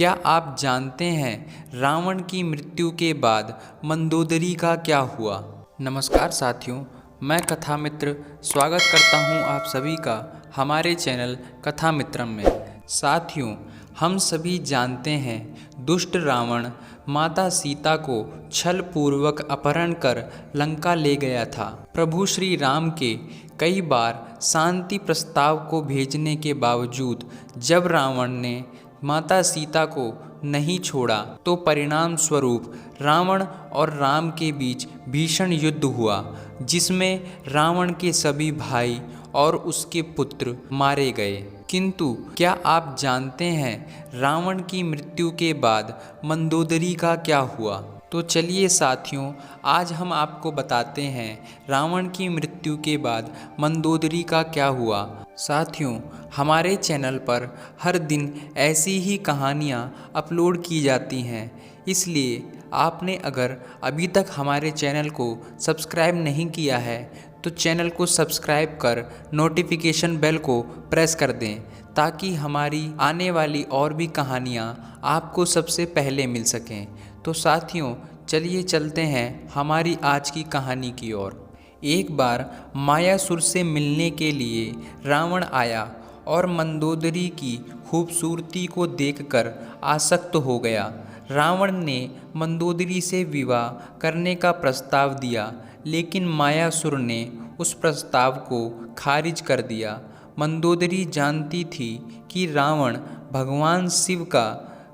क्या आप जानते हैं रावण की मृत्यु के बाद मंदोदरी का क्या हुआ? नमस्कार साथियों, मैं कथा मित्र स्वागत करता हूं आप सभी का हमारे चैनल कथा मित्रम में। साथियों, हम सभी जानते हैं दुष्ट रावण माता सीता को छल पूर्वक अपहरण कर लंका ले गया था। प्रभु श्री राम के कई बार शांति प्रस्ताव को भेजने के बावजूद जब रावण ने माता सीता को नहीं छोड़ा तो परिणाम स्वरूप रावण और राम के बीच भीषण युद्ध हुआ, जिसमें रावण के सभी भाई और उसके पुत्र मारे गए। किंतु क्या आप जानते हैं रावण की मृत्यु के बाद मंदोदरी का क्या हुआ? तो चलिए साथियों, आज हम आपको बताते हैं रावण की मृत्यु के बाद मंदोदरी का क्या हुआ। साथियों, हमारे चैनल पर हर दिन ऐसी ही कहानियाँ अपलोड की जाती हैं, इसलिए आपने अगर अभी तक हमारे चैनल को सब्सक्राइब नहीं किया है तो चैनल को सब्सक्राइब कर नोटिफिकेशन बेल को प्रेस कर दें, ताकि हमारी आने वाली और भी कहानियाँ आपको सबसे पहले मिल सकें। तो साथियों, चलिए चलते हैं हमारी आज की कहानी की ओर। एक बार मायासुर से मिलने के लिए रावण आया और मंदोदरी की खूबसूरती को देखकर आसक्त हो गया। रावण ने मंदोदरी से विवाह करने का प्रस्ताव दिया, लेकिन मायासुर ने उस प्रस्ताव को खारिज कर दिया। मंदोदरी जानती थी कि रावण भगवान शिव का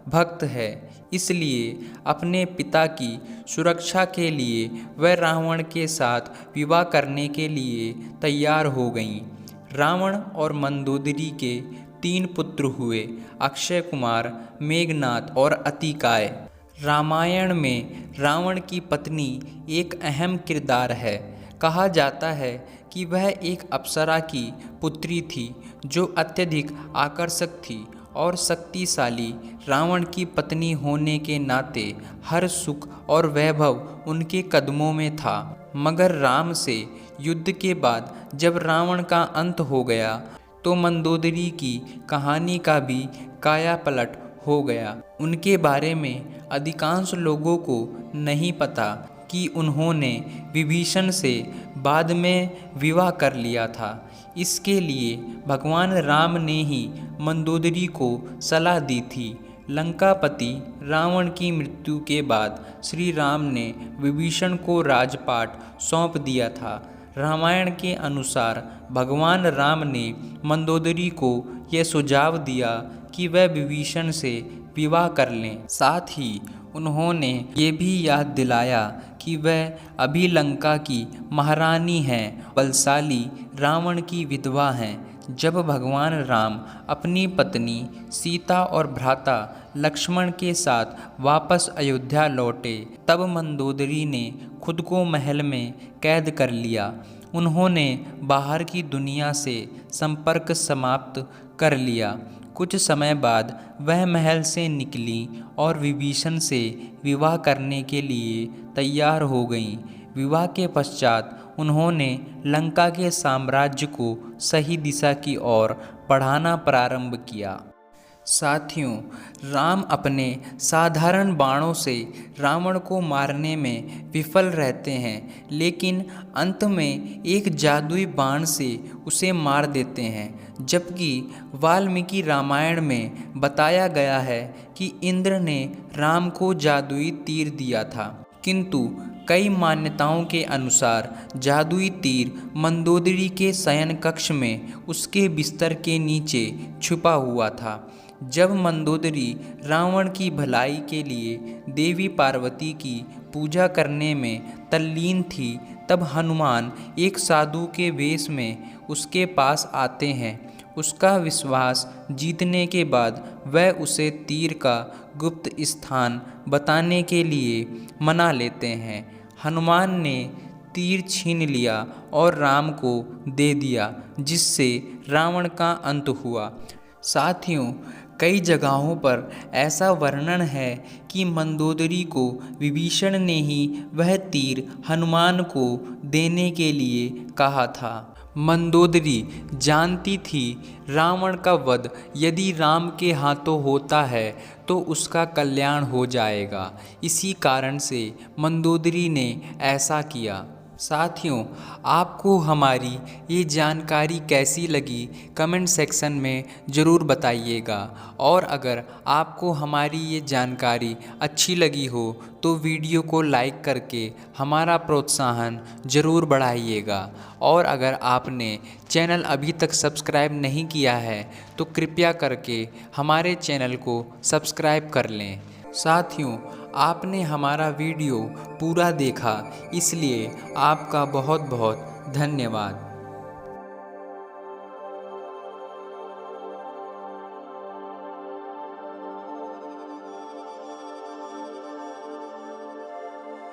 भक्त है, इसलिए अपने पिता की सुरक्षा के लिए वह रावण के साथ विवाह करने के लिए तैयार हो गईं। रावण और मंदोदरी के 3 पुत्र हुए, अक्षय कुमार, मेघनाद और अतिकाय। रामायण में रावण की पत्नी एक अहम किरदार है। कहा जाता है कि वह एक अप्सरा की पुत्री थी जो अत्यधिक आकर्षक थी और शक्तिशाली। रावण की पत्नी होने के नाते हर सुख और वैभव उनके कदमों में था। मगर राम से युद्ध के बाद जब रावण का अंत हो गया तो मंदोदरी की कहानी का भी कायापलट हो गया। उनके बारे में अधिकांश लोगों को नहीं पता कि उन्होंने विभीषण से बाद में विवाह कर लिया था। इसके लिए भगवान राम ने ही मंदोदरी को सलाह दी थी। लंकापति रावण की मृत्यु के बाद श्री राम ने विभीषण को राजपाट सौंप दिया था। रामायण के अनुसार भगवान राम ने मंदोदरी को यह सुझाव दिया कि वह विभीषण से विवाह कर लें। साथ ही उन्होंने ये भी याद दिलाया कि वह अभी लंका की महारानी हैं, बलशाली रावण की विधवा हैं। जब भगवान राम अपनी पत्नी सीता और भ्राता लक्ष्मण के साथ वापस अयोध्या लौटे, तब मंदोदरी ने खुद को महल में कैद कर लिया। उन्होंने बाहर की दुनिया से संपर्क समाप्त कर लिया। कुछ समय बाद वह महल से निकली और विभीषण से विवाह करने के लिए तैयार हो गईं। विवाह के पश्चात उन्होंने लंका के साम्राज्य को सही दिशा की ओर बढ़ाना प्रारंभ किया। साथियों, राम अपने साधारण बाणों से रावण को मारने में विफल रहते हैं, लेकिन अंत में एक जादुई बाण से उसे मार देते हैं। जबकि वाल्मीकि रामायण में बताया गया है कि इंद्र ने राम को जादुई तीर दिया था, किंतु कई मान्यताओं के अनुसार जादुई तीर मंदोदरी के शयन कक्ष में उसके बिस्तर के नीचे छुपा हुआ था। जब मंदोदरी रावण की भलाई के लिए देवी पार्वती की पूजा करने में तल्लीन थी, तब हनुमान एक साधु के वेश में उसके पास आते हैं। उसका विश्वास जीतने के बाद वह उसे तीर का गुप्त स्थान बताने के लिए मना लेते हैं। हनुमान ने तीर छीन लिया और राम को दे दिया, जिससे रावण का अंत हुआ। साथियों, कई जगहों पर ऐसा वर्णन है कि मंदोदरी को विभीषण ने ही वह तीर हनुमान को देने के लिए कहा था। मंदोदरी जानती थी रावण का वध यदि राम के हाथों होता है तो उसका कल्याण हो जाएगा। इसी कारण से मंदोदरी ने ऐसा किया। साथियों, आपको हमारी ये जानकारी कैसी लगी कमेंट सेक्शन में ज़रूर बताइएगा। और अगर आपको हमारी ये जानकारी अच्छी लगी हो तो वीडियो को लाइक करके हमारा प्रोत्साहन ज़रूर बढ़ाइएगा। और अगर आपने चैनल अभी तक सब्सक्राइब नहीं किया है तो कृपया करके हमारे चैनल को सब्सक्राइब कर लें। साथियों, आपने हमारा वीडियो पूरा देखा, इसलिए आपका बहुत बहुत धन्यवाद।